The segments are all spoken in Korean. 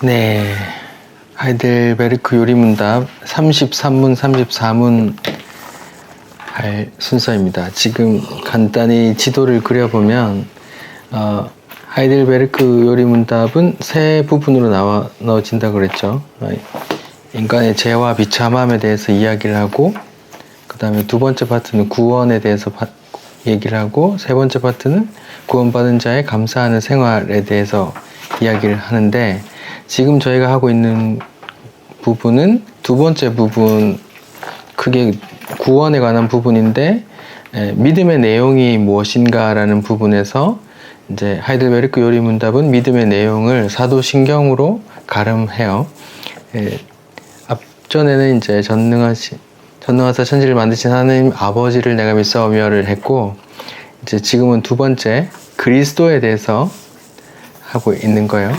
네, 하이델베르크 요리문답 33문, 34문 할 순서입니다. 지금 간단히 지도를 그려보면 하이델베르크 요리문답은 세 부분으로 나눠진다고 그랬죠. 인간의 죄와 비참함에 대해서 이야기를 하고, 그 다음에 두 번째 파트는 구원에 대해서 얘기를 하고, 세 번째 파트는 구원받은 자의 감사하는 생활에 대해서 이야기를 하는데, 지금 저희가 하고 있는 부분은 두 번째 부분, 크게 구원에 관한 부분인데, 믿음의 내용이 무엇인가라는 부분에서 이제 하이델베르크 요리문답은 믿음의 내용을 사도신경으로 가름해요. 앞전에는 이제 전능하사 천지를 만드신 하나님 아버지를 내가 믿사오며를 했고, 이제 지금은 두 번째 그리스도에 대해서 하고 있는 거예요.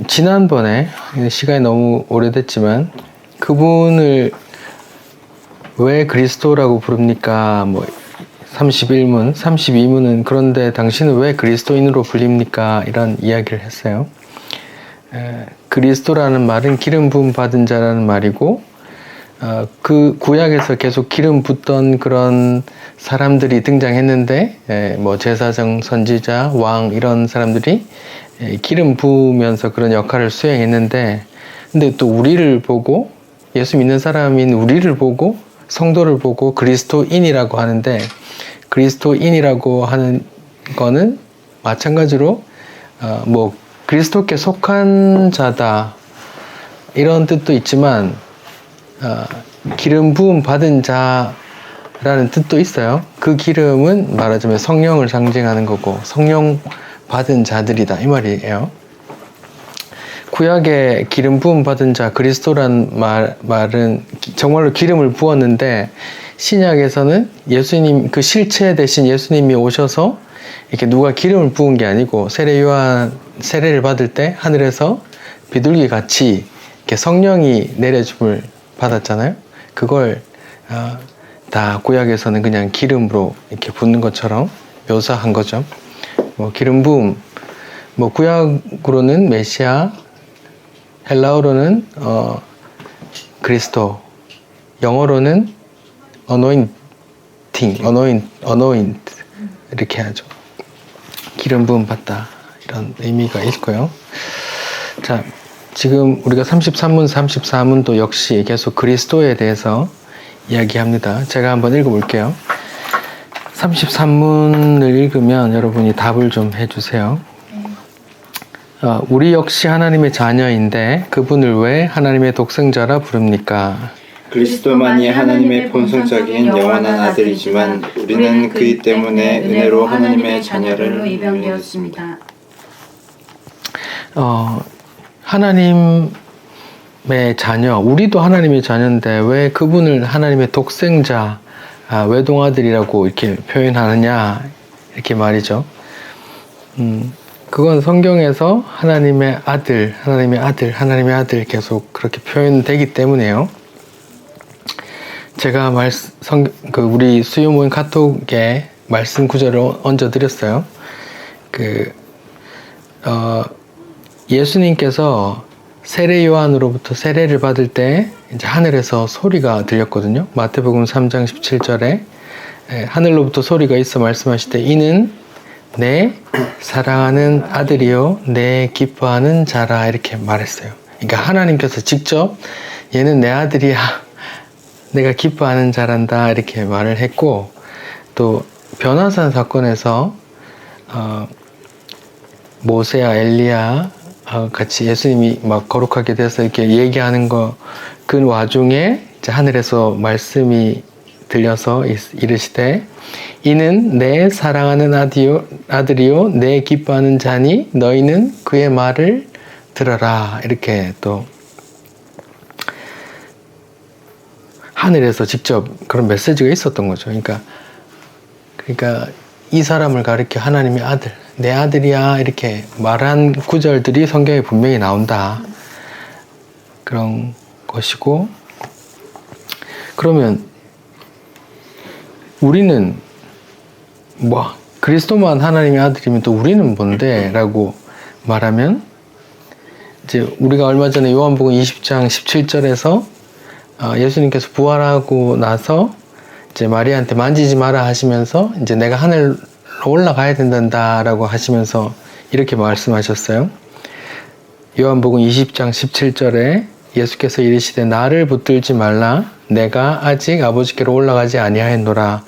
지난번에 시간이 너무 오래됐지만 그분을 왜 그리스도라고 부릅니까? 31문, 32문은 그런데 당신은 왜 그리스도인으로 불립니까? 이런 이야기를 했어요. 그리스도라는 말은 기름 부음 받은 자라는 말이고, 그 구약에서 계속 기름 붓던 그런 사람들이 등장했는데, 제사장, 선지자, 왕 이런 사람들이 기름 부으면서 그런 역할을 수행했는데, 근데 또 우리를 보고, 예수 믿는 사람인 우리를 보고, 성도를 보고 그리스도인이라고 하는데, 그리스도인이라고 하는 거는 마찬가지로 그리스도께 속한 자다 이런 뜻도 있지만, 기름 부음 받은 자라는 뜻도 있어요. 그 기름은 말하자면 성령을 상징하는 거고, 성령 받은 자들이다 이 말이에요. 구약의 기름 부음 받은 자, 그리스도란 말은 정말로 기름을 부었는데, 신약에서는 예수님, 그 실체 대신 예수님이 오셔서 이렇게 누가 기름을 부은 게 아니고, 세례를 받을 때 하늘에서 비둘기 같이 이렇게 성령이 내려줌을 받았잖아요. 그걸 다 구약에서는 그냥 기름으로 이렇게 붓는 것처럼 묘사한 거죠. 기름 부음, 구약으로는 메시아, 헬라어로는 그리스도, 영어로는 anoint 이렇게 하죠. 기름 부음 받다 이런 의미가 있고요. 자, 지금 우리가 33문, 34문도 역시 계속 그리스도에 대해서 이야기합니다. 제가 한번 읽어볼게요. 33문을 읽으면 여러분이 답을 좀 해주세요. 우리 역시 하나님의 자녀인데 그분을 왜 하나님의 독생자라 부릅니까? 그리스도만이 하나님의 본성적인 영원한 아들이지만 우리는 그이 때문에 은혜로 하나님의 자녀를 입양되었습니다. 하나님의 자녀, 우리도 하나님의 자녀인데 왜 그분을 하나님의 독생자, 외동아들이라고 이렇게 표현하느냐 이렇게 말이죠. 그건 성경에서 하나님의 아들 계속 그렇게 표현되기 때문에요. 제가 우리 수요 모임 카톡에 말씀 구절을 얹어드렸어요. 예수님께서 세례 요한으로부터 세례를 받을 때 이제 하늘에서 소리가 들렸거든요. 마태복음 3장 17절에 하늘로부터 소리가 있어 말씀하실 때 이는 내 사랑하는 아들이요 내 기뻐하는 자라 이렇게 말했어요. 그러니까 하나님께서 직접 얘는 내 아들이야, 내가 기뻐하는 자란다 이렇게 말을 했고, 또 변화산 사건에서 모세와 엘리야 같이 예수님이 막 거룩하게 돼서 이렇게 얘기하는 그 와중에 이제 하늘에서 말씀이 들려서 이르시되 이는 내 사랑하는 아들이요 내 기뻐하는 자니 너희는 그의 말을 들어라 이렇게 또 하늘에서 직접 그런 메시지가 있었던 거죠. 그러니까 이 사람을 가리켜 하나님의 아들, 내 아들이야 이렇게 말한 구절들이 성경에 분명히 나온다. 그런 것이고, 그러면 우리는 뭐 그리스도만 하나님의 아들이면 또 우리는 뭔데? 라고 말하면 이제 우리가 얼마 전에 요한복음 20장 17절에서 예수님께서 부활하고 나서 이제 마리아한테 만지지 마라 하시면서 이제 내가 하늘로 올라가야 된다라고 하시면서 이렇게 말씀하셨어요. 요한복음 20장 17절에 예수께서 이르시되 나를 붙들지 말라 내가 아직 아버지께로 올라가지 아니하였노라.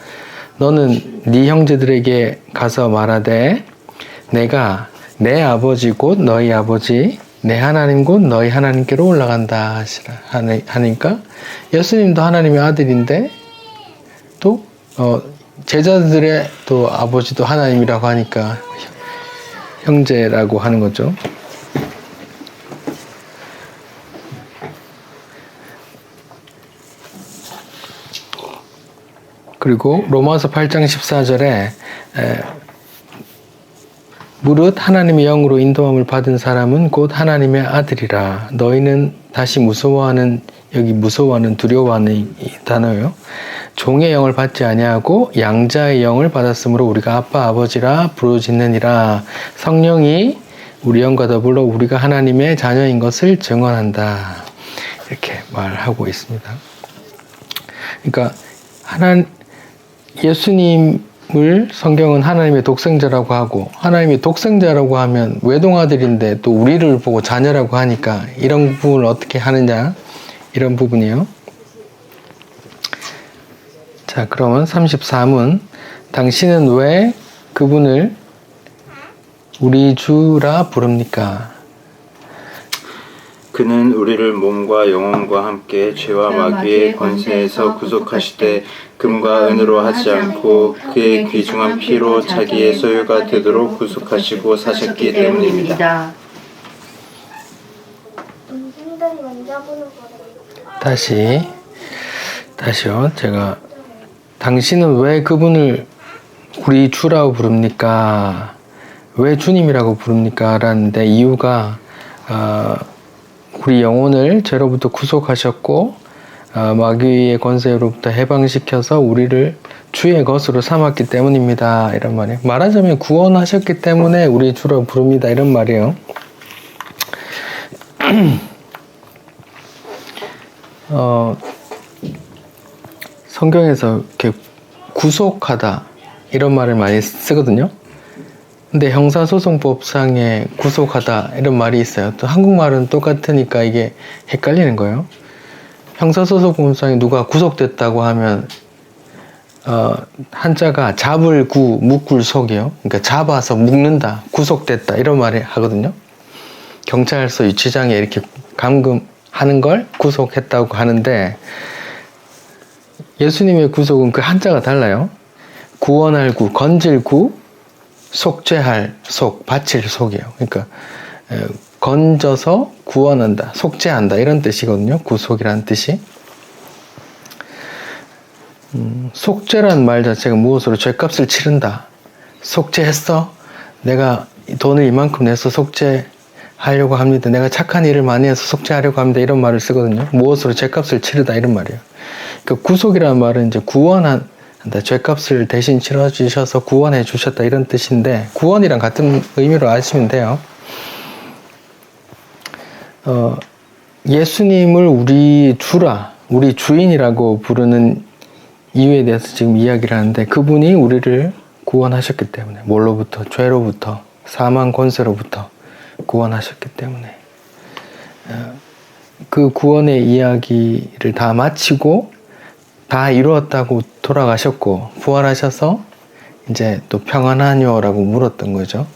너는 네 형제들에게 가서 말하되 내가 내 아버지 곧 너희 아버지 내 하나님 곧 너희 하나님께로 올라간다 하시라 하니까 예수님도 하나님의 아들인데 또 제자들의 또 아버지도 하나님이라고 하니까 형제라고 하는 거죠. 그리고 로마서 8장 14절에 무릇 하나님의 영으로 인도함을 받은 사람은 곧 하나님의 아들이라. 너희는 다시 무서워하는 두려워하는 이 단어요. 종의 영을 받지 아니하고 양자의 영을 받았으므로 우리가 아빠 아버지라 부르짖느니라. 성령이 우리 영과 더불어 우리가 하나님의 자녀인 것을 증언한다. 이렇게 말하고 있습니다. 그러니까 예수님을 성경은 하나님의 독생자라고 하고 하나님의 독생자라고 하면 외동아들인데 또 우리를 보고 자녀라고 하니까 이런 부분을 어떻게 하느냐 이런 부분이에요. 자, 그러면 33은 당신은 왜 그분을 우리 주라 부릅니까? 그는 우리를 몸과 영혼과 함께 죄와 마귀의 권세에서 구속하시되 금과 은으로 하지 않고 그의 귀중한 피로 자기의 소유가 되도록 구속하시고 사셨기 때문입니다. 다시요. 제가 당신은 왜 그분을 우리 주라고 부릅니까? 왜 주님이라고 부릅니까? 라는데 이유가 우리 영혼을 죄로부터 구속하셨고 마귀의 권세로부터 해방시켜서 우리를 주의 것으로 삼았기 때문입니다. 이런 말이에요. 말하자면 구원하셨기 때문에 우리 주라고 부릅니다. 이런 말이에요. 성경에서 이렇게 구속하다 이런 말을 많이 쓰거든요. 근데 형사소송법상에 구속하다 이런 말이 있어요. 또 한국말은 똑같으니까 이게 헷갈리는 거예요. 형사소송법상에 누가 구속됐다고 하면 한자가 잡을 구, 묶을 속이요. 그러니까 잡아서 묶는다, 구속됐다 이런 말을 하거든요. 경찰서 유치장에 이렇게 감금하는 걸 구속했다고 하는데 예수님의 구속은 그 한자가 달라요. 구원할 구, 건질 구, 속죄할 속, 바칠 속이에요. 그러니까 건져서 구원한다, 속죄한다 이런 뜻이거든요. 구속이라는 뜻이. 속죄라는 말 자체가 무엇으로 죄값을 치른다. 속죄했어? 내가 돈을 이만큼 내서 속죄하려고 합니다. 내가 착한 일을 많이 해서 속죄하려고 합니다. 이런 말을 쓰거든요. 무엇으로 죄값을 치르다 이런 말이에요. 그러니까 구속이라는 말은 이제 구원한다. 죄값을 대신 치러주셔서 구원해 주셨다 이런 뜻인데 구원이랑 같은 의미로 아시면 돼요. 예수님을 우리 주라, 우리 주인이라고 부르는 이유에 대해서 지금 이야기를 하는데 그분이 우리를 구원하셨기 때문에 뭘로부터? 죄로부터, 사망 권세로부터 구원하셨기 때문에 그 구원의 이야기를 다 마치고 다 이루었다고 돌아가셨고 부활하셔서 이제 또 평안하뇨라고 물었던 거죠.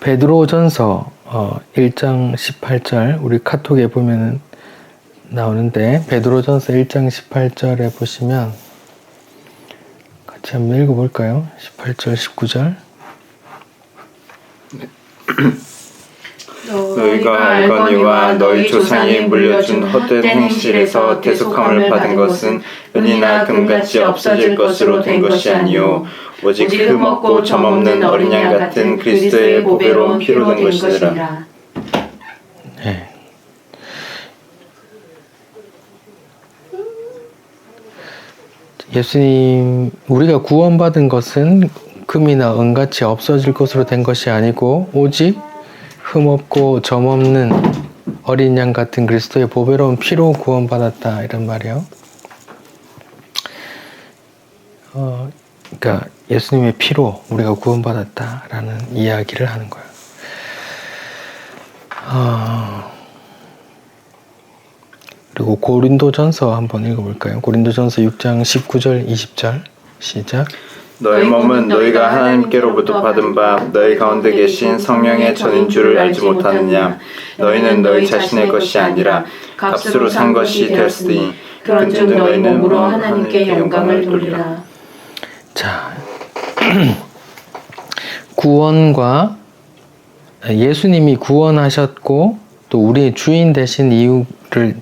베드로전서 1장 18절 우리 카톡에 보면은 나오는데 베드로전서 1장 18절에 보시면 같이 한번 읽어볼까요? 18절 19절 너희가 알거니와 너희 조상이 물려준 헛된 행실에서 대속함을 받은 것은 은이나 금같이 없어질 것으로 된 것이 아니요 오직 흠없고 점없는 어린 양 같은 그리스도의 보배로운 피로 된 것이니라. 네. 예수님, 우리가 구원받은 것은 금이나 은같이 없어질 것으로 된 것이 아니고 오직 흠없고 점없는 어린 양 같은 그리스도의 보배로운 피로 구원받았다 이런 말이요. 그러니까 예수님의 피로 우리가 구원받았다라는 이야기를 하는 거예요. 그리고 고린도전서 한번 읽어볼까요? 고린도전서 6장 19절 20절 시작. 너희 몸은 너희가 하나님께로부터 받은 바 너희 가운데 계신 성령의 전인 줄을 알지 못하느냐. 너희는 너희 자신의 것이 아니라 값으로 산 것이 되었으니 그런즉 너희 몸으로 하나님께 영광을 돌리라. 자, 구원과 예수님이 구원하셨고 또 우리의 주인 되신 이유를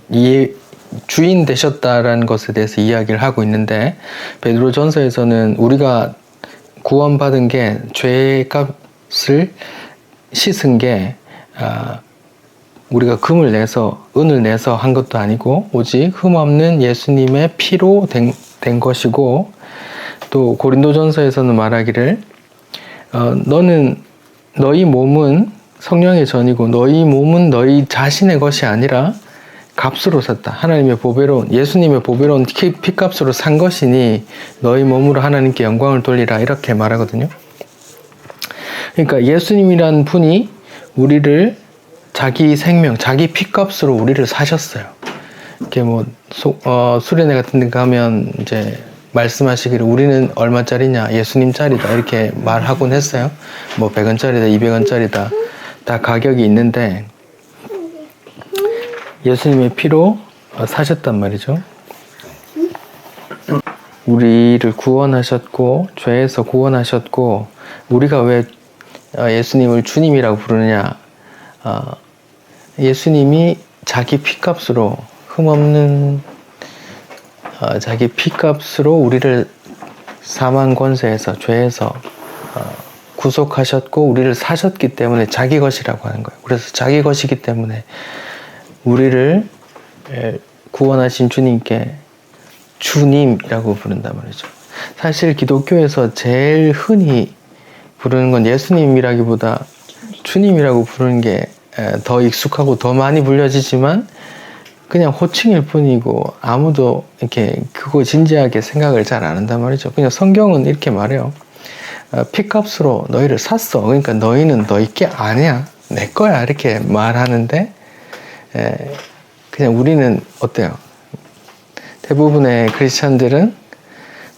주인 되셨다라는 것에 대해서 이야기를 하고 있는데, 베드로전서에서는 우리가 구원받은 게 죄의 값을 씻은 게 우리가 금을 내서 은을 내서 한 것도 아니고 오직 흠없는 예수님의 피로 된 것이고, 또 고린도전서에서는 말하기를 너희 몸은 성령의 전이고 너희 몸은 너희 자신의 것이 아니라 값으로 샀다. 하나님의 보배로운, 예수님의 보배로운 피값으로 산 것이니 너희 몸으로 하나님께 영광을 돌리라 이렇게 말하거든요. 그러니까 예수님이란 분이 우리를 자기 생명, 자기 피값으로 우리를 사셨어요. 이렇게 뭐 수련회 같은 데 가면 이제 말씀하시기를 우리는 얼마짜리냐, 예수님짜리다 이렇게 말하곤 했어요. 뭐 100원짜리다, 200원짜리다 다 가격이 있는데 예수님의 피로 사셨단 말이죠. 우리를 구원하셨고 죄에서 구원하셨고, 우리가 왜 예수님을 주님이라고 부르느냐, 예수님이 자기 피값으로 흠없는 자기 피값으로 우리를 사망 권세에서 죄에서 구속하셨고 우리를 사셨기 때문에 자기 것이라고 하는 거예요. 그래서 자기 것이기 때문에 우리를 구원하신 주님께 주님이라고 부른단 말이죠. 사실 기독교에서 제일 흔히 부르는 건 예수님이라기보다 주님이라고 부르는 게 더 익숙하고 더 많이 불려지지만 그냥 호칭일 뿐이고 아무도 이렇게 그거 진지하게 생각을 잘 안 한단 말이죠. 그냥 성경은 이렇게 말해요. 피값으로 너희를 샀어. 그러니까 너희는 너희 게 아니야. 내 거야. 이렇게 말하는데 그냥 우리는 어때요? 대부분의 크리스찬들은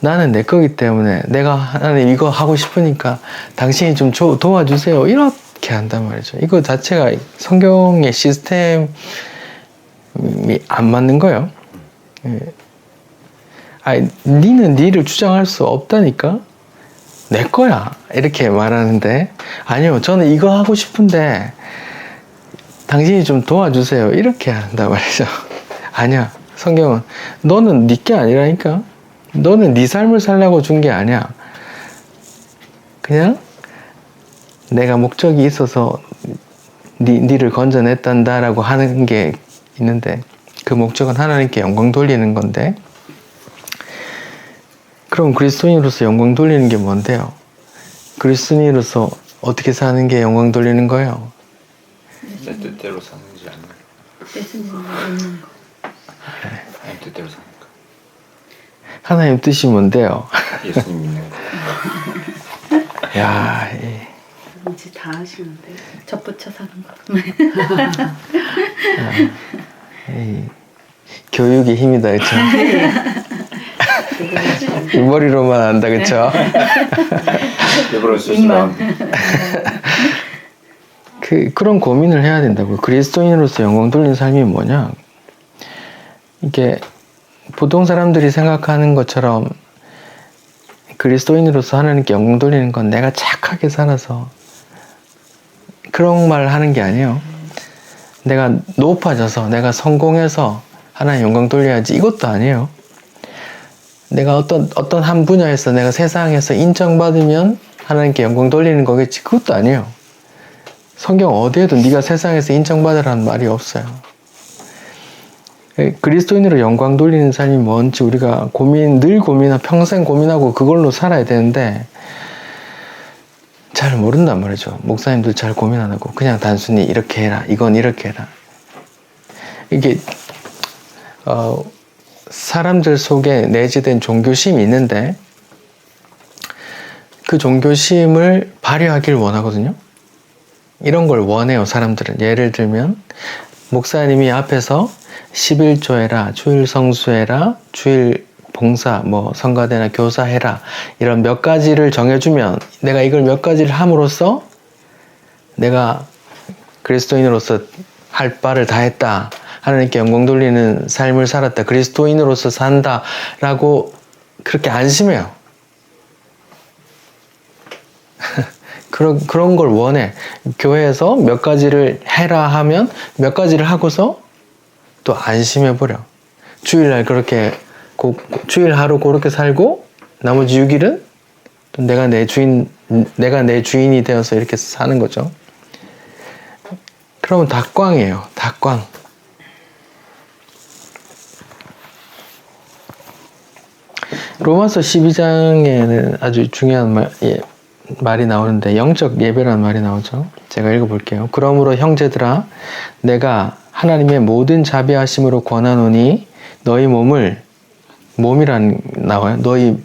나는 내 거기 때문에 내가 하나님 이거 하고 싶으니까 당신이 좀 도와주세요. 이렇게 한단 말이죠. 이거 자체가 성경의 시스템이 안 맞는 거예요. 아니, 니는 니를 주장할 수 없다니까? 내 거야. 이렇게 말하는데, 아니요, 저는 이거 하고 싶은데, 당신이 좀 도와주세요. 이렇게 한단 말이죠. 아니야. 성경은, 너는 네 게 아니라니까? 너는 네 삶을 살려고 준 게 아니야. 그냥, 내가 목적이 있어서 니를 건져냈단다라고 하는 게 있는데, 그 목적은 하나님께 영광 돌리는 건데, 그럼 그리스도인으로서 영광 돌리는 게 뭔데요? 그리스도인으로서 어떻게 사는 게 영광 돌리는 거예요? 내 뜻대로 사는지 아니면 하나님 뜻대로 사는 거. 하나님 뜻이 뭔데요? 예수님 믿는 거. 야, 이제 다 하시는데 접붙여 사는 거. 교육의 힘이다, 그쵸? 이 머리로만 안다, 그쵸? 일부러 쓰시면 그런 고민을 해야 된다고요. 그리스도인으로서 영광 돌리는 삶이 뭐냐? 이게 보통 사람들이 생각하는 것처럼 그리스도인으로서 하나님께 영광 돌리는 건 내가 착하게 살아서 그런 말 하는 게 아니에요. 내가 높아져서 내가 성공해서 하나님 영광 돌려야지, 이것도 아니에요. 내가 어떤 한 분야에서 내가 세상에서 인정받으면 하나님께 영광 돌리는 거겠지, 그것도 아니에요. 성경 어디에도 네가 세상에서 인정받으라는 말이 없어요. 그리스도인으로 영광 돌리는 삶이 뭔지 우리가 늘 고민하고 평생 고민하고 그걸로 살아야 되는데 잘 모른단 말이죠. 목사님도 잘 고민 안 하고 그냥 단순히 이렇게 해라, 이건 이렇게 해라. 이게 사람들 속에 내재된 종교심이 있는데 그 종교심을 발휘하길 원하거든요. 이런 걸 원해요, 사람들은. 예를 들면 목사님이 앞에서 11조 해라, 주일 성수해라, 주일 봉사, 성가대나 교사해라, 이런 몇 가지를 정해주면 내가 이걸 몇 가지를 함으로써 내가 그리스도인으로서 할 바를 다 했다, 하나님께 영광 돌리는 삶을 살았다, 그리스도인으로서 산다 라고 그렇게 안심해요. 그런 걸 원해. 교회에서 몇 가지를 해라 하면 몇 가지를 하고서 또 안심해버려. 주일날 그렇게 주일 하루 그렇게 살고 나머지 6일은 또 내가 내 주인이 되어서 이렇게 사는 거죠. 그러면 닭광이에요. 닭광. 로마서 12장에는 아주 중요한 말이 나오는데 영적 예배라는 말이 나오죠. 제가 읽어볼게요. 그러므로 형제들아, 내가 하나님의 모든 자비하심으로 권하노니 너희 몸이란 나와요. 너희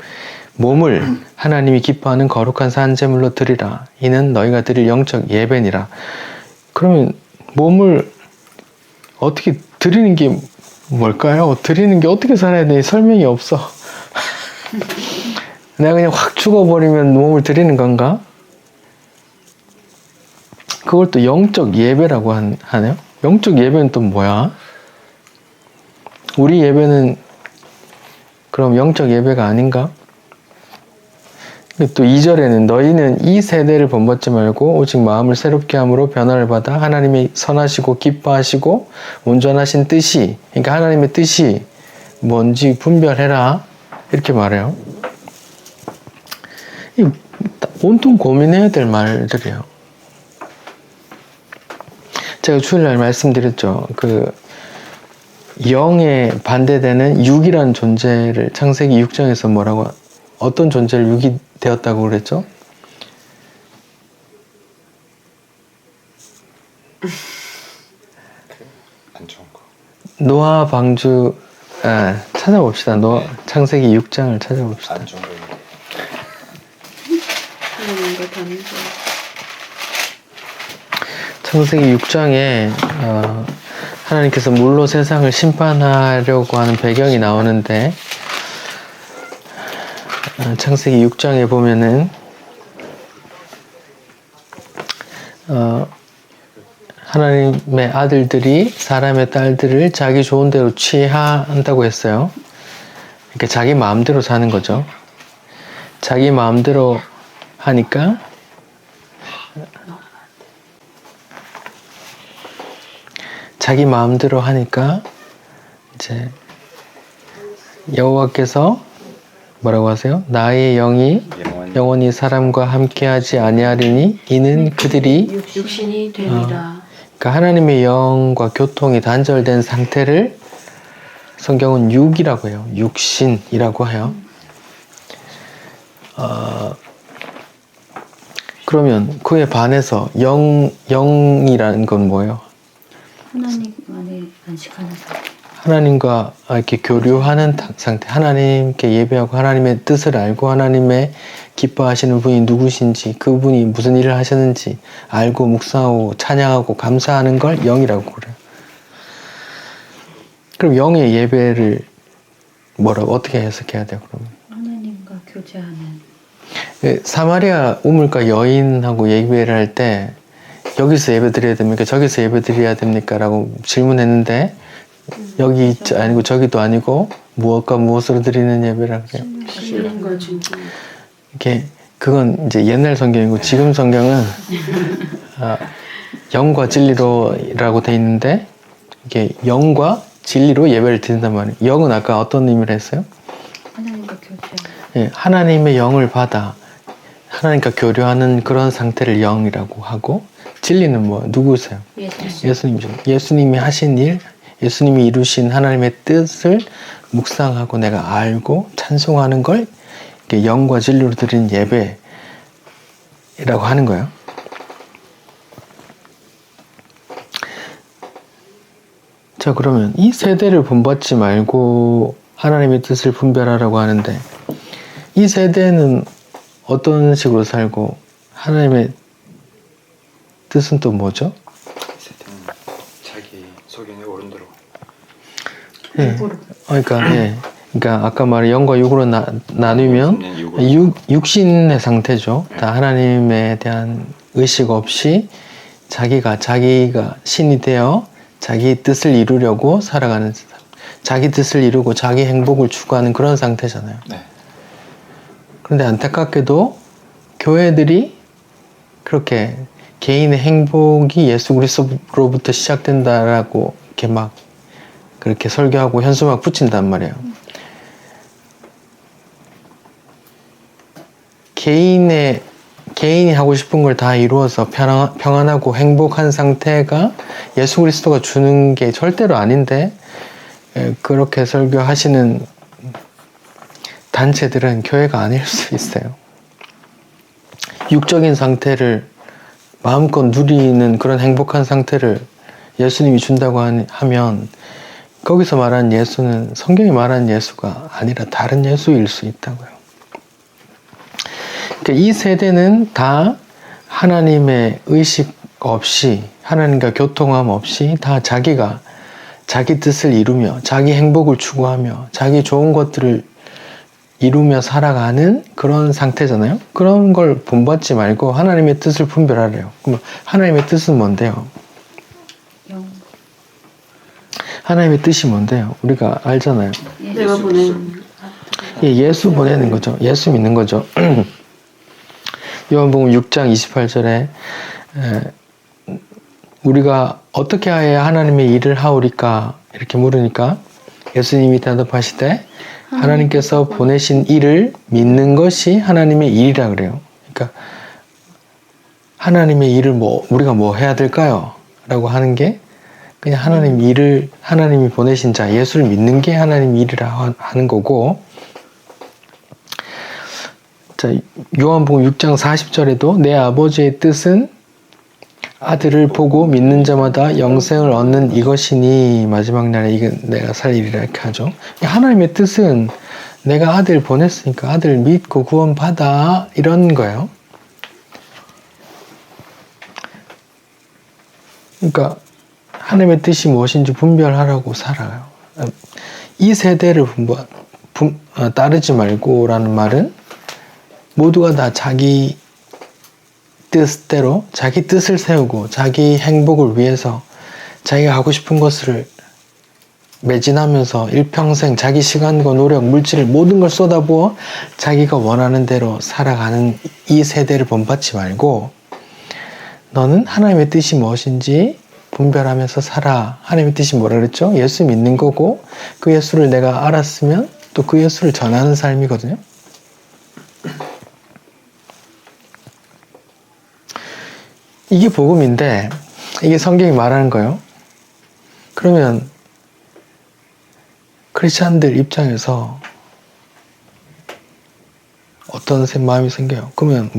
몸을 하나님이 기뻐하는 거룩한 산제물로 드리라. 이는 너희가 드릴 영적 예배니라. 그러면 몸을 어떻게 드리는 게 뭘까요? 드리는 게 어떻게 살아야 되니 설명이 없어. 내가 그냥 확 죽어버리면 몸을 드리는 건가? 그걸 또 영적 예배라고 하네요. 영적 예배는 또 뭐야? 우리 예배는 그럼 영적 예배가 아닌가? 또 2절에는 너희는 이 세대를 본받지 말고 오직 마음을 새롭게 함으로 변화를 받아 하나님의 선하시고 기뻐하시고 온전하신 뜻이, 그러니까 하나님의 뜻이 뭔지 분별해라, 이렇게 말해요. 온통 고민해야 될 말들이에요. 제가 주일날 말씀드렸죠. 영에 반대되는 육이라는 존재를 창세기 6장에서 어떤 존재를 육이 되었다고 그랬죠? 안 좋은 거. 노아 방주 찾아봅시다. 창세기 6장을 찾아봅시다. 안 좋은 거. 창세기 6장에 하나님께서 물로 세상을 심판하려고 하는 배경이 나오는데 창세기 6장에 보면은 하나님의 아들들이 사람의 딸들을 자기 좋은 대로 취한다고 했어요. 그러니까 자기 마음대로 사는 거죠. 자기 마음대로 하니까 이제 여호와께서 뭐라고 하세요? 나의 영이 영원히 사람과 함께하지 아니하리니 이는 그들이 육신이 되리라. 그러니까 하나님의 영과 교통이 단절된 상태를 성경은 육이라고 해요. 육신이라고 해요. 그러면 그에 반해서 영이라는 건 뭐예요? 하나님 안에 안식하는 상태. 하나님과 이렇게 교류하는 상태, 하나님께 예배하고 하나님의 뜻을 알고 하나님의 기뻐하시는 분이 누구신지, 그분이 무슨 일을 하셨는지 알고 묵상하고 찬양하고 감사하는 걸 영이라고 그래요. 그럼 영의 예배를 어떻게 해석해야 돼요, 그러면? 하나님과 교제하는. 사마리아 우물가 여인하고 예배를 할 때 여기서 예배 드려야 됩니까? 저기서 예배 드려야 됩니까? 라고 질문했는데 여기 아니고 저기도 아니고 무엇과 무엇으로 드리는 예배라고 해요. 신령과 중심. 이렇게 그건 이제 옛날 성경이고 지금 성경은 영과 진리로라고 돼 있는데 이게 영과 진리로 예배를 드린단 말이에요. 영은 아까 어떤 의미를 했어요? 하나님과 교제하는. 예, 하나님의 영을 받아 하나님과 교류하는 그런 상태를 영이라고 하고 진리는 누구세요? 예수님. 예수님이죠. 예수님이 하신 일, 예수님이 이루신 하나님의 뜻을 묵상하고 내가 알고 찬송하는 걸 영과 진리로 드리는 예배라고 하는 거예요. 자, 그러면 이 세대를 본받지 말고 하나님의 뜻을 분별하라고 하는데, 이 세대는 어떤 식으로 살고 하나님의 뜻은 또 뭐죠? 세대는 자기 속에 옳은 대로. 예. 그러니까, 예. 그러니까 아까 말한 영과 육으로 나누면 육신의 상태죠. 다 하나님에 대한 의식 없이 자기가 신이 되어 자기 뜻을 이루려고 살아가는, 자기 뜻을 이루고 자기 행복을 추구하는 그런 상태잖아요. 네. 그런데 안타깝게도 교회들이 그렇게 개인의 행복이 예수 그리스도로부터 시작된다라고 이렇게 막 그렇게 설교하고 현수막 붙인단 말이에요. 개인이 하고 싶은 걸 다 이루어서 평안하고 행복한 상태가 예수 그리스도가 주는 게 절대로 아닌데, 그렇게 설교하시는 단체들은 교회가 아닐 수 있어요. 육적인 상태를 마음껏 누리는 그런 행복한 상태를 예수님이 준다고 하면 거기서 말하는 예수는 성경이 말하는 예수가 아니라 다른 예수일 수 있다고요. 그러니까 이 세대는 다 하나님의 의식 없이, 하나님과 교통함 없이 다 자기가 자기 뜻을 이루며 자기 행복을 추구하며 자기 좋은 것들을 이루며 살아가는 그런 상태잖아요. 그런 걸 본받지 말고 하나님의 뜻을 분별하래요. 그럼 하나님의 뜻은 뭔데요? 하나님의 뜻이 뭔데요? 우리가 알잖아요. 내가 보내는 예수 보내는 거죠. 예수 믿는 거죠. 요한복음 6장 28절에 우리가 어떻게 하여야 하나님의 일을 하오리까 이렇게 물으니까 예수님이 대답하시되 하나님께서 보내신 일을 믿는 것이 하나님의 일이라 그래요. 그러니까 하나님의 일을 우리가 뭐 해야 될까요? 라고 하는 게 그냥 하나님이 보내신 자 예수를 믿는 게 하나님 일이라 하는 거고, 자, 요한복음 6장 40절에도 내 아버지의 뜻은 아들을 보고 믿는 자마다 영생을 얻는 이것이니 마지막 날에 이건 내가 살 일이라 이렇게 하죠. 하나님의 뜻은 내가 아들 보냈으니까 아들 믿고 구원받아 이런 거예요. 그러니까 하나님의 뜻이 무엇인지 분별하라고 살아요. 이 세대를 따르지 말고라는 말은 모두가 다 자기 뜻대로 자기 뜻을 세우고 자기 행복을 위해서 자기가 하고 싶은 것을 매진하면서 일평생 자기 시간과 노력, 물질을 모든 걸 쏟아부어 자기가 원하는 대로 살아가는 이 세대를 본받지 말고 너는 하나님의 뜻이 무엇인지 분별하면서 살아. 하나님의 뜻이 뭐라 그랬죠? 예수 믿는 거고 그 예수를 내가 알았으면 또 그 예수를 전하는 삶이거든요. 이게 복음인데 이게 성경이 말하는 거예요. 그러면 크리스찬들 입장에서 어떤 마음이 생겨요? 그러면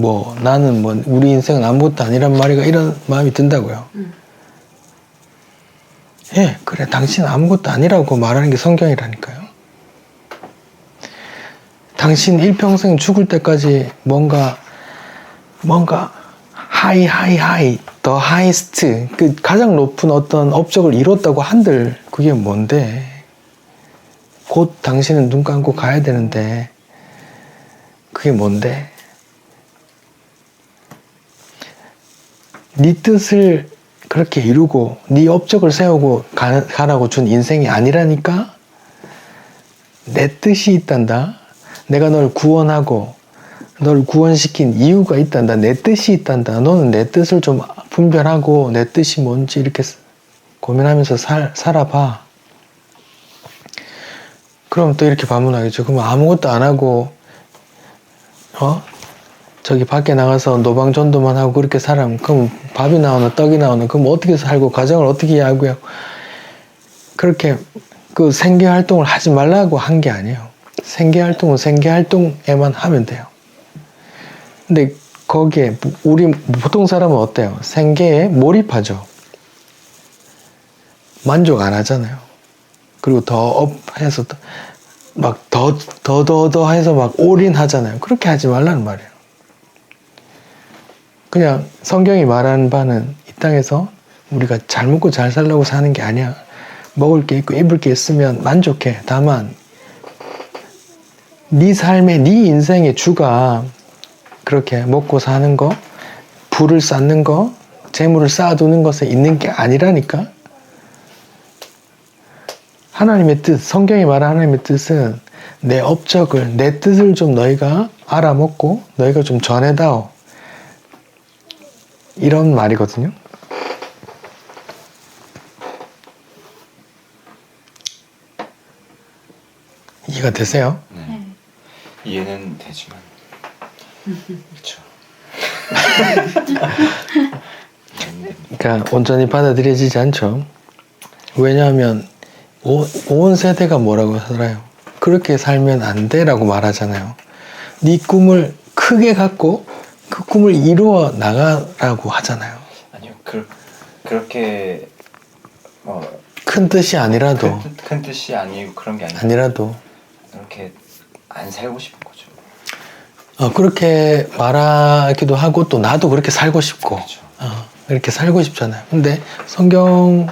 나는 우리 인생은 아무것도 아니란 말이가 이런 마음이 든다고요. 예, 그래 당신은 아무것도 아니라고 말하는 게 성경이라니까요. 당신 일평생 죽을 때까지 뭔가 하이 더 하이스트 그 가장 높은 어떤 업적을 이뤘다고 한들 그게 뭔데? 곧 당신은 눈 감고 가야 되는데 그게 뭔데? 네 뜻을 그렇게 이루고 네 업적을 세우고 가라고 준 인생이 아니라니까? 내 뜻이 있단다. 내가 널 구원하고 널 구원시킨 이유가 있단다. 내 뜻이 있단다. 너는 내 뜻을 좀 분별하고 내 뜻이 뭔지 이렇게 고민하면서 살아봐. 그럼 또 이렇게 반문하겠죠. 그럼 아무것도 안 하고 저기 밖에 나가서 노방전도만 하고 그렇게 살아면 그럼 밥이 나오나 떡이 나오나 그럼 어떻게 살고 가정을 어떻게 하고요? 그렇게 그 생계 활동을 하지 말라고 한 게 아니에요. 생계 활동은 생계 활동에만 하면 돼요. 근데 거기에 우리 보통 사람은 어때요? 생계에 몰입하죠. 만족 안 하잖아요. 그리고 더 업해서 막 더 해서 막 올인하잖아요. 그렇게 하지 말라는 말이에요. 그냥 성경이 말하는 바는 이 땅에서 우리가 잘 먹고 잘 살려고 사는 게 아니야. 먹을 게 있고 입을 게 있으면 만족해. 다만 네 삶의 네 인생의 주가 그렇게 먹고 사는 거, 부를 쌓는 거, 재물을 쌓아두는 것에 있는 게 아니라니까. 하나님의 뜻, 성경이 말하는 하나님의 뜻은 내 업적을, 내 뜻을 좀 너희가 알아먹고 너희가 좀 전해다오. 이런 말이거든요. 이해가 되세요? 네. 이해는 되지만 그렇죠. 그러니까 온전히 받아들여지지 않죠. 왜냐하면 온 세대가 뭐라고 살아요? 그렇게 살면 안 돼라고 말하잖아요. 네 꿈을 크게 갖고 그 꿈을 이루어 나가라고 하잖아요. 아니요, 그렇게 큰 뜻이 아니라도 큰 뜻이 아니고 그런 게 아니라도 이렇게 안 살고 싶은 거죠. 그렇게 말하기도 하고 또 나도 그렇게 살고 싶고 그렇죠. 이렇게 살고 싶잖아요. 근데 성경은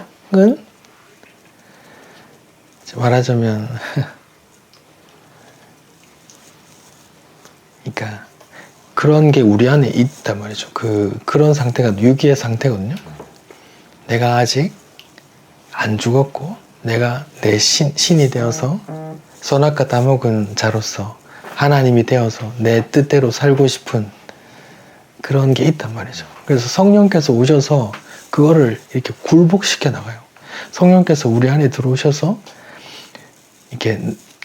말하자면 그러니까 그런 게 우리 안에 있단 말이죠. 그런 상태가 유기의 상태거든요. 내가 아직 안 죽었고 내가 내 신이 되어서 선악과 다먹은 자로서 하나님이 되어서 내 뜻대로 살고 싶은 그런 게 있단 말이죠. 그래서 성령께서 오셔서 그거를 이렇게 굴복시켜 나가요. 성령께서 우리 안에 들어오셔서 이렇게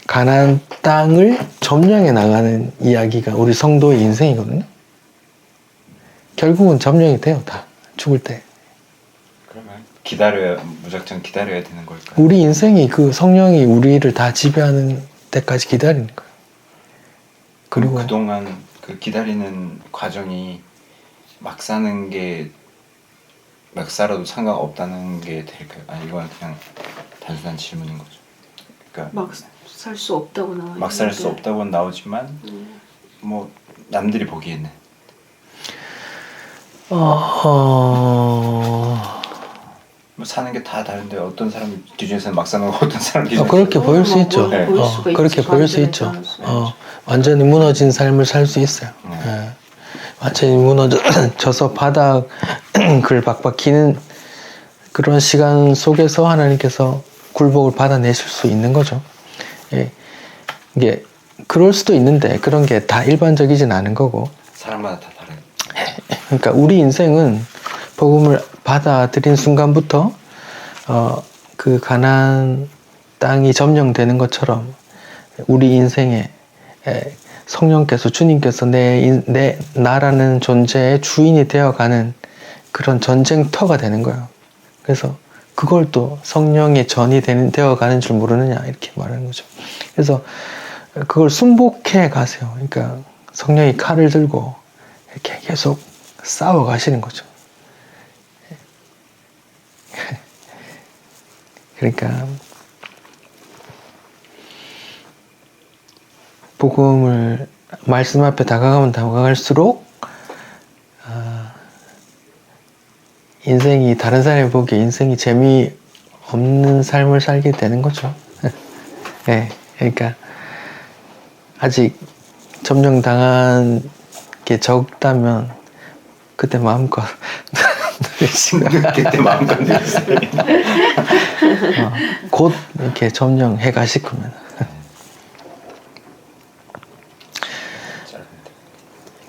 가나안 땅을 점령해 나가는 이야기가 우리 성도의 인생이거든요. 결국은 점령이 돼요, 다 죽을 때. 그러면 무작정 기다려야 되는 걸까요? 우리 인생이 그 성령이 우리를 다 지배하는 때까지 기다리는 거예요. 그리고 그동안 그 기다리는 과정이 막 사는 게 막 살아도 상관없다는 게 될까요? 아니 이건 그냥 단순한 질문인 거죠. 그러니까 막 살 수 없다고 나와요. 막 살 수 없다고는 나오지만 뭐 남들이 보기에는 뭐 사는 게 다 다른데 어떤 사람 기준에서는 막 사는 거 어떤 사람 기준에서는 그렇게 보일 수 있죠. 네. 그렇게 보일 수 있죠. 완전히 무너진 삶을 살 수 있어요. 완전히 무너져서 바닥을 박박 기는 그런 시간 속에서 하나님께서 굴복을 받아내실 수 있는 거죠. 이게 그럴 수도 있는데 그런 게 다 일반적이진 않은 거고. 사람마다 다 다른. 그러니까 우리 인생은 복음을 받아들인 순간부터 그 가나안 땅이 점령되는 것처럼 우리 인생에 성령께서 주님께서 내 나라는 존재의 주인이 되어가는 그런 전쟁터가 되는 거예요. 그래서 그걸 또 성령의 전이 되어가는 줄 모르느냐 이렇게 말하는 거죠. 그래서 그걸 순복해 가세요. 그러니까 성령이 칼을 들고 이렇게 계속 싸워 가시는 거죠. 그러니까 복음을 말씀 앞에 다가가면 다가갈수록 인생이 다른 사람이 보기에 인생이 재미없는 삶을 살게 되는 거죠. 네, 그러니까 아직 점령당한 게 적다면 그때 마음껏 그때 마음껏 누리세요. 곧 이렇게 점령해 가실 거면.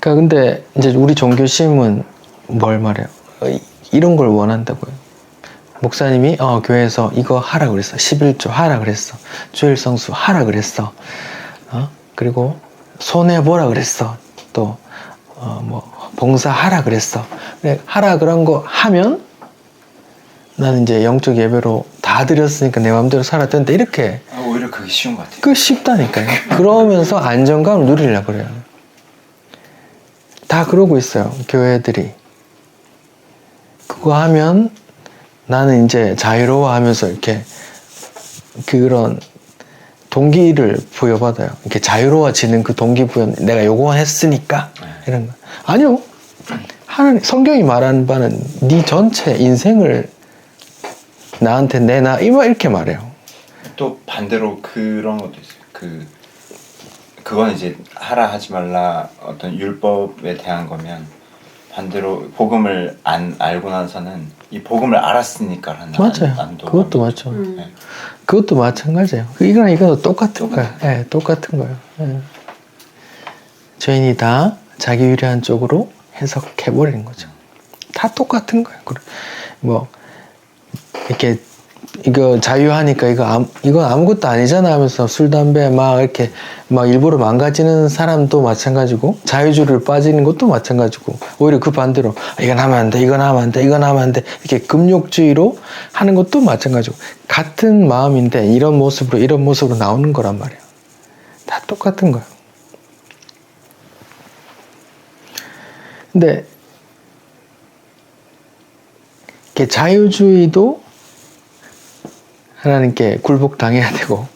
그러니까 근데 이제 우리 종교심은 뭘 말해요? 이런 걸 원한다고요. 목사님이 교회에서 이거 하라 그랬어. 11조 하라 그랬어. 주일 성수 하라 그랬어. 그리고 손해보라 그랬어. 또 뭐 봉사하라 그랬어. 하라 그런 거 하면 나는 이제 영적 예배로 다 드렸으니까 내 마음대로 살아도 된다. 이렇게. 오히려 그게 쉬운 것 같아요. 그 쉽다니까요. 그러면서 안정감을 누리려고 그래요. 다 그러고 있어요. 교회들이. 그거 하면 나는 이제 자유로워 하면서 이렇게 그런 동기를 부여받아요. 이렇게 자유로워지는 그 동기부여. 내가 요거 했으니까. 이런 거. 아니요. 하나님, 성경이 말하는 바는 네 전체 인생을 나한테 내놔. 이렇게 말해요. 또 반대로 그런 것도 있어요. 그건 이제 하라 하지 말라 어떤 율법에 대한 거면 반대로 복음을 안 알고 나서는 이 복음을 알았으니까 하는 맞아요. 안도 그것도 맞죠. 네. 그것도 마찬가지예요. 이거랑 이거도 똑같은 거예요. 네, 똑같은 거예요. 네. 죄인이 다 자기 유리한 쪽으로 해석해버리는 거죠. 다 똑같은 거예요. 뭐 이렇게 이거 자유하니까 이건 아무것도 아니잖아 하면서 술, 담배 막 이렇게 막 일부러 망가지는 사람도 마찬가지고 자유주의를 빠지는 것도 마찬가지고 오히려 그 반대로 이건 하면 안 돼, 이건 하면 안 돼, 이건 하면 안 돼 이렇게 금욕주의로 하는 것도 마찬가지고 같은 마음인데 이런 모습으로 나오는 거란 말이에요. 다 똑같은 거예요. 근데 이렇게 자유주의도 하나님께 굴복당해야 되고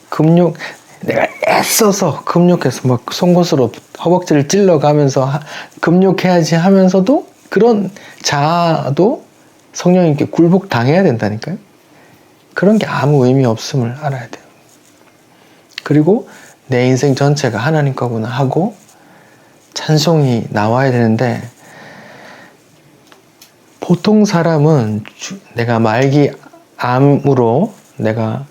내가 애써서 금욕해서 막 송곳으로 허벅지를 찔러가면서 금욕해야지 하면서도 그런 자아도 성령님께 굴복당해야 된다니까요. 그런 게 아무 의미 없음을 알아야 돼요. 그리고 내 인생 전체가 하나님 거구나 하고 찬송이 나와야 되는데 보통 사람은 내가 말기 암으로 내가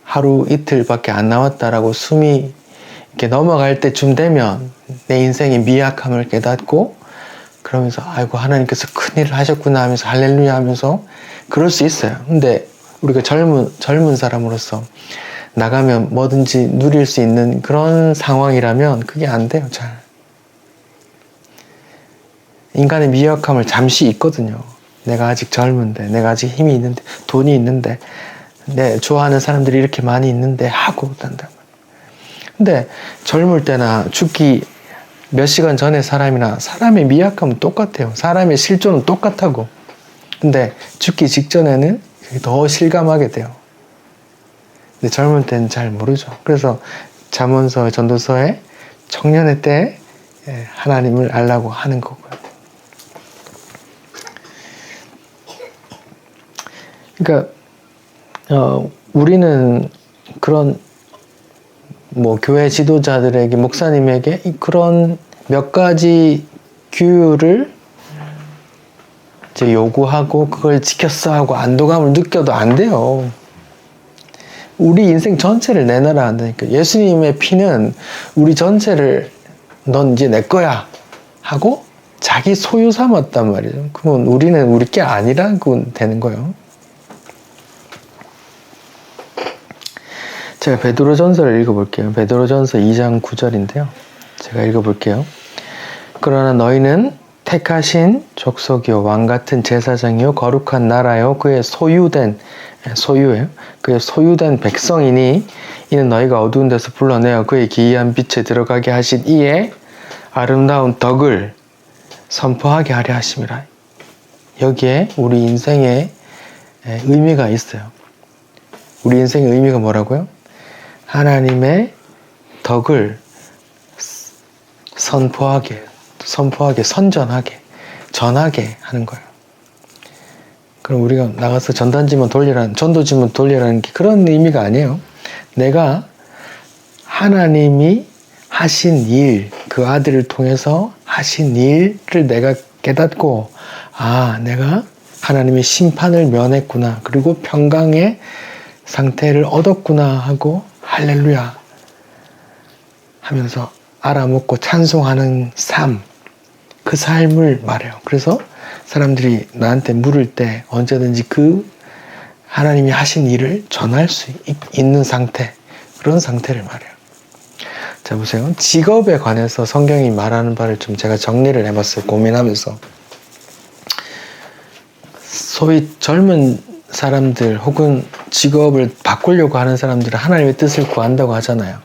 하루 이틀밖에 안 남았다라고 숨이 이렇게 넘어갈 때쯤 되면 내 인생의 미약함을 깨닫고 그러면서 아이고 하나님께서 큰일을 하셨구나 하면서 할렐루야 하면서 그럴 수 있어요. 근데 우리가 젊은 사람으로서 나가면 뭐든지 누릴 수 있는 그런 상황이라면 그게 안 돼요. 잘. 인간의 미약함을 잠시 있거든요. 내가 아직 젊은데 내가 아직 힘이 있는데 돈이 있는데 내 좋아하는 사람들이 이렇게 많이 있는데 하고 단단 말이에요. 근데 젊을 때나 죽기 몇 시간 전에 사람의 미약함은 똑같아요. 사람의 실존은 똑같다고. 근데 죽기 직전에는 더 실감하게 돼요. 근데 젊을 때는 잘 모르죠. 그래서 잠언서, 전도서에 청년의 때 하나님을 알라고 하는 거고요. 그러니까 우리는 그런 뭐 교회 지도자들에게 목사님에게 그런 몇 가지 규율을 이제 요구하고 그걸 지켰어 하고 안도감을 느껴도 안 돼요. 우리 인생 전체를 내놔라 한다니까. 예수님의 피는 우리 전체를 넌 이제 내 거야 하고 자기 소유 삼았단 말이죠. 그러면 우리는 우리 게 아니라고 되는 거예요. 제가 베드로전서를 읽어볼게요. 베드로전서 2장 9절인데요. 제가 읽어볼게요. 그러나 너희는 택하신 족속이요 왕같은 제사장이요 거룩한 나라요 그의 소유예요. 그의 소유된 백성이니 이는 너희가 어두운 데서 불러내어 그의 기이한 빛에 들어가게 하신 이의 아름다운 덕을 선포하게 하려 하심이라. 여기에 우리 인생의 의미가 있어요. 우리 인생의 의미가 뭐라고요? 하나님의 덕을 선포하게, 선전하게, 전하게 하는 거예요. 그럼 우리가 나가서 전도지만 돌리라는 게 그런 의미가 아니에요. 내가 하나님이 하신 일, 그 아들을 통해서 하신 일을 내가 깨닫고, 아, 내가 하나님의 심판을 면했구나. 그리고 평강의 상태를 얻었구나 하고 할렐루야 하면서 알아먹고 찬송하는 삶, 그 삶을 말해요. 그래서 사람들이 나한테 물을 때 언제든지 그 하나님이 하신 일을 전할 수 있는 상태, 그런 상태를 말해요. 자, 보세요. 직업에 관해서 성경이 말하는 바를 좀 제가 정리를 해봤어요. 고민하면서. 소위 젊은 사람들 혹은 직업을 바꾸려고 하는 사람들은 하나님의 뜻을 구한다고 하잖아요.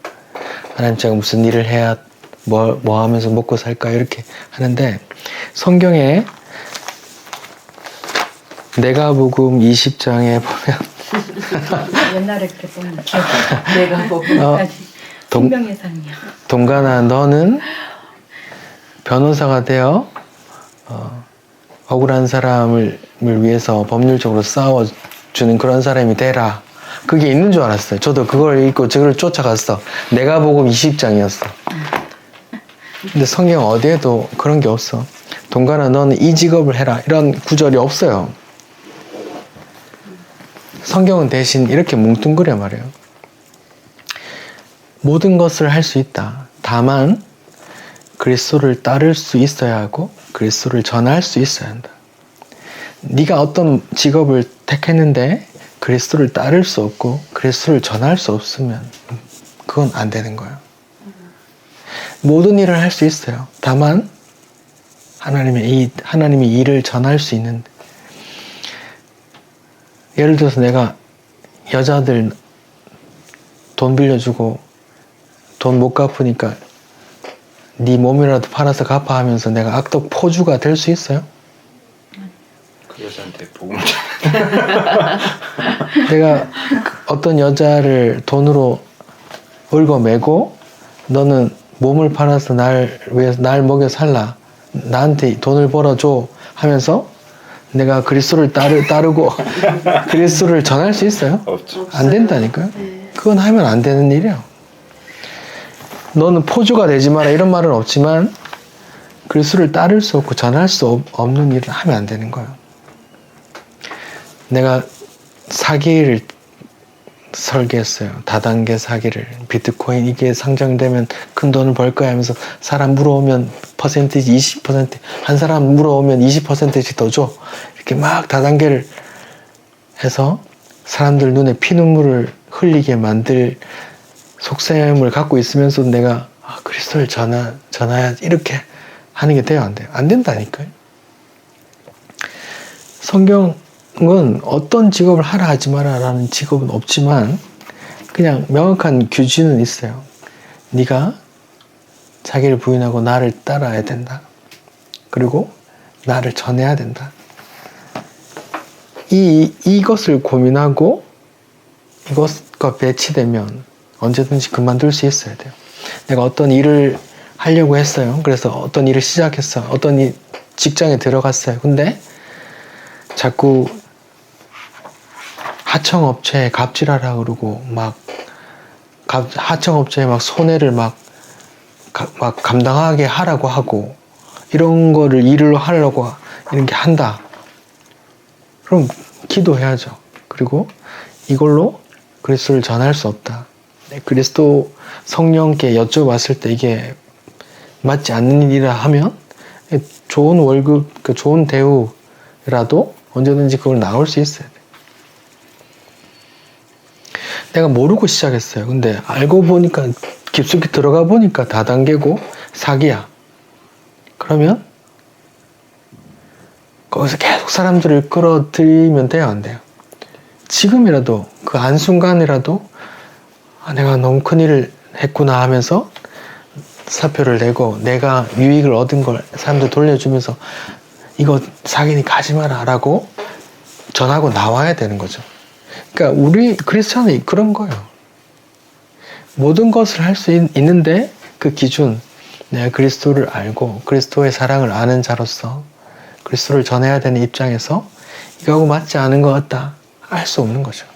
하나님 제가 무슨 일을 해야 뭐 하면서 먹고 살까 이렇게 하는데 성경에 내가복음 20장에 보면 옛날에 그랬던 거 내가 보고까지 생명의 삶이야. 동간아 너는 변호사가 되어 억울한 사람을 위해서 법률적으로 싸워주는 그런 사람이 되라. 그게 있는 줄 알았어요. 저도 그걸 읽고 저걸 쫓아갔어. 내가복음 20장이었어. 근데 성경 어디에도 그런 게 없어. 동간아 너는 이 직업을 해라. 이런 구절이 없어요. 성경은 대신 이렇게 뭉뚱그려 말해요. 모든 것을 할 수 있다. 다만 그리스도를 따를 수 있어야 하고 그리스도를 전할 수 있어야 한다. 네가 어떤 직업을 택했는데 그리스도를 따를 수 없고 그리스도를 전할 수 없으면 그건 안 되는 거예요. 모든 일을 할 수 있어요. 다만 하나님의 일을 전할 수 있는. 예를 들어서 내가 여자들 돈 빌려주고 돈 못 갚으니까 네 몸이라도 팔아서 갚아 하면서 내가 악덕 포주가 될 수 있어요? 그 여자한테 복음을 내가 어떤 여자를 돈으로 얽어매고 너는 몸을 팔아서 날 먹여 살라. 나한테 돈을 벌어줘 하면서 내가 그리스도를 따르고 그리스도를 전할 수 있어요? 없죠. 안 된다니까요. 그건 하면 안 되는 일이에요. 너는 포주가 되지 마라 이런 말은 없지만 그리스도를 따를 수 없고 전할 수 없는 일을 하면 안 되는 거예요. 내가 사기를 설계했어요. 다단계 사기를. 비트코인 이게 상장되면 큰 돈을 벌 거야 하면서 사람 물어오면 퍼센티지 20%, 한 사람 물어오면 20%씩 더 줘. 이렇게 막 다단계를 해서 사람들 눈에 피눈물을 흘리게 만들 속셈을 갖고 있으면서 내가 그리스도를 전해야 이렇게 하는 게 돼요, 안 돼요? 안 된다니까요. 성경은 어떤 직업을 하라 하지 마라 라는 직업은 없지만 그냥 명확한 규칙은 있어요. 네가 자기를 부인하고 나를 따라야 된다. 그리고 나를 전해야 된다. 이것을 고민하고 이것과 배치되면 언제든지 그만둘 수 있어야 돼요. 내가 어떤 일을 하려고 했어요. 그래서 어떤 일을 시작했어요. 어떤 직장에 들어갔어요. 근데 자꾸 하청업체에 갑질하라 그러고 하청업체에 막 손해를 막 감당하게 하라고 하고 이런 거를 일을 하려고 이런 게 한다. 그럼 기도해야죠. 그리고 이걸로 그리스도를 전할 수 없다. 그리스도 성령께 여쭤봤을 때 이게 맞지 않는 일이라 하면 좋은 월급, 좋은 대우라도 언제든지 그걸 나올 수 있어야 돼. 내가 모르고 시작했어요. 근데 알고 보니까 깊숙이 들어가 보니까 다단계고 사기야. 그러면 거기서 계속 사람들을 끌어들이면 돼요, 안 돼요? 지금이라도 그 한순간이라도 내가 너무 큰 일을 했구나 하면서 사표를 내고 내가 유익을 얻은 걸 사람들 돌려주면서 이거 사기니 가지 마라 라고 전하고 나와야 되는 거죠. 그러니까 우리 크리스천이 그런 거예요. 모든 것을 할 수 있는데 그 기준, 내가 그리스도를 알고 그리스도의 사랑을 아는 자로서 그리스도를 전해야 되는 입장에서 이거하고 맞지 않은 것 같다 할 수 없는 거죠.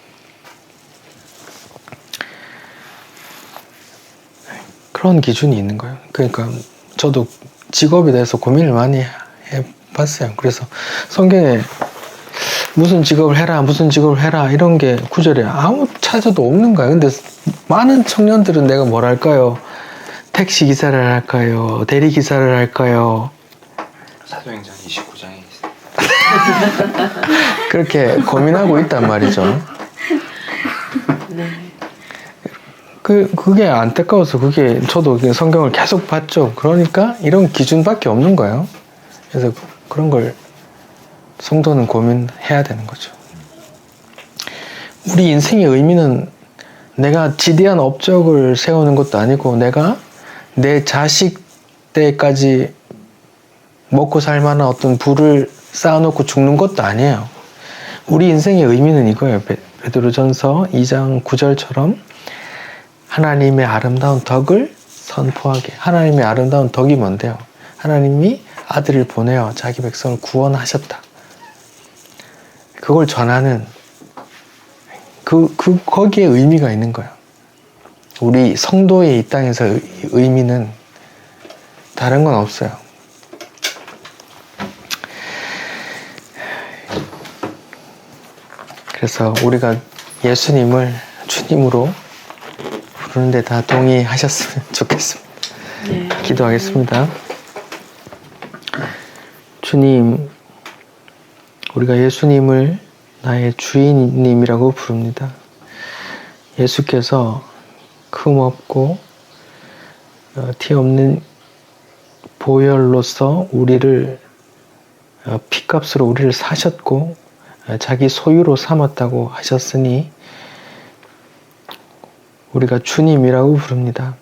그런 기준이 있는 거예요. 그러니까 저도 직업에 대해서 고민을 많이 해봤어요. 그래서 성경에 무슨 직업을 해라, 무슨 직업을 해라 이런 게 구절에 아무 찾아도 없는 거예요. 근데 많은 청년들은 내가 뭘 할까요? 택시 기사를 할까요? 대리 기사를 할까요? 사도행전 29장에 있어요. 그렇게 고민하고 있단 말이죠. 그게 안타까워서 저도 성경을 계속 봤죠. 그러니까 이런 기준밖에 없는 거예요. 그래서 그런 걸 성도는 고민해야 되는 거죠. 우리 인생의 의미는 내가 지대한 업적을 세우는 것도 아니고 내가 내 자식 때까지 먹고 살 만한 어떤 부를 쌓아놓고 죽는 것도 아니에요. 우리 인생의 의미는 이거예요. 베드로전서 2장 9절처럼 하나님의 아름다운 덕을 선포하게. 하나님의 아름다운 덕이 뭔데요? 하나님이 아들을 보내어 자기 백성을 구원하셨다. 그걸 전하는 거기에 의미가 있는 거예요. 우리 성도의 이 땅에서 의미는 다른 건 없어요. 그래서 우리가 예수님을 주님으로 부르는데 다 동의하셨으면 좋겠습니다. 네. 기도하겠습니다. 주님, 우리가 예수님을 나의 주인님이라고 부릅니다. 예수께서 흠없고 티 없는 보혈로서 우리를 피값으로 우리를 사셨고 자기 소유로 삼았다고 하셨으니 우리가 주님이라고 부릅니다.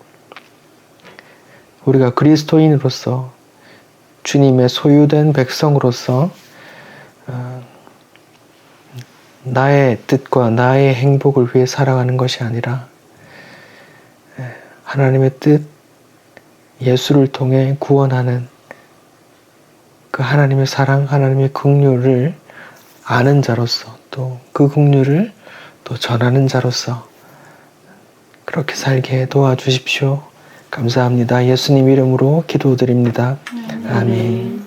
우리가 그리스도인으로서 주님의 소유된 백성으로서 나의 뜻과 나의 행복을 위해 살아가는 것이 아니라 하나님의 뜻, 예수를 통해 구원하는 그 하나님의 사랑, 하나님의 긍휼을 아는 자로서 또 그 긍휼을 또 전하는 자로서 그렇게 살게 도와주십시오. 감사합니다. 예수님 이름으로 기도드립니다. 아멘.